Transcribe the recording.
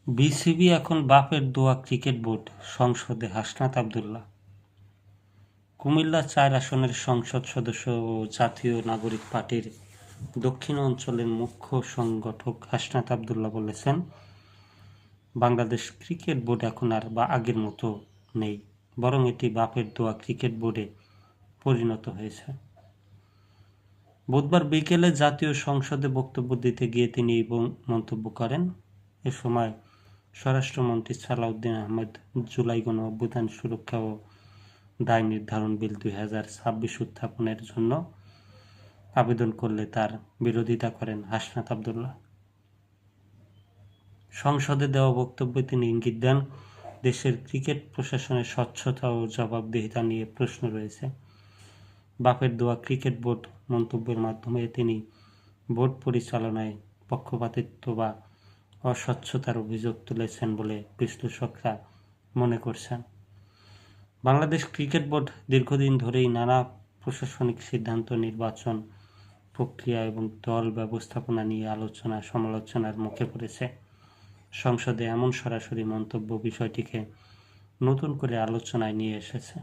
BCB এখন বাপের দোয়া ক্রিকেট বোর্ড, সংসদে হাসনাত আবদুল্লাহ। কুমিল্লা ৪ আসনের সংসদ সদস্য ও জাতীয় নাগরিক পার্টির দক্ষিণ অঞ্চলের মুখ্য সংগঠক হাসনাত আবদুল্লাহ বলেছেন, বাংলাদেশ ক্রিকেট বোর্ড এখন আর আগের মতো নেই, বরং এটি বাপের দোয়া ক্রিকেট বোর্ডে পরিণত হয়েছে। বুধবার বিকেলে জাতীয় সংসদে বক্তব্য দিতে গিয়ে তিনি এই মন্তব্য করেন। এ সময় স্বরাষ্ট্রমন্ত্রী সালাউদ্দিন আহমেদ জুলাই গণঅভ্যুত্থান সুরক্ষা ও দায় নির্ধারণ বিল ২০২৬ উত্থাপনের জন্য আবেদন করলে তার বিরোধিতা করেন হাসনাত আবদুল্লাহ। সংসদে দেওয়া বক্তব্যে তিনি ইঙ্গিত দেন, দেশের ক্রিকেট প্রশাসনের স্বচ্ছতা ও জবাবদিহিতা নিয়ে প্রশ্ন রয়েছে। বাপের দোয়া ক্রিকেট বোর্ড মন্তব্যের মাধ্যমে তিনি বোর্ড পরিচালনায় পক্ষপাতিত্ব বা অস্বচ্ছতার অভিযোগ তুলেছেন বলে বিশ্লেষকরা মনে করছেন। বাংলাদেশ ক্রিকেট বোর্ড দীর্ঘদিন ধরেই নানা প্রশাসনিক সিদ্ধান্ত, নির্বাচন প্রক্রিয়া এবং দল ব্যবস্থাপনা নিয়ে আলোচনা সমালোচনার মুখে পড়েছে। সংসদে এমন সরাসরি মন্তব্য বিষয়টিকে নতুন করে আলোচনায় নিয়ে এসেছে।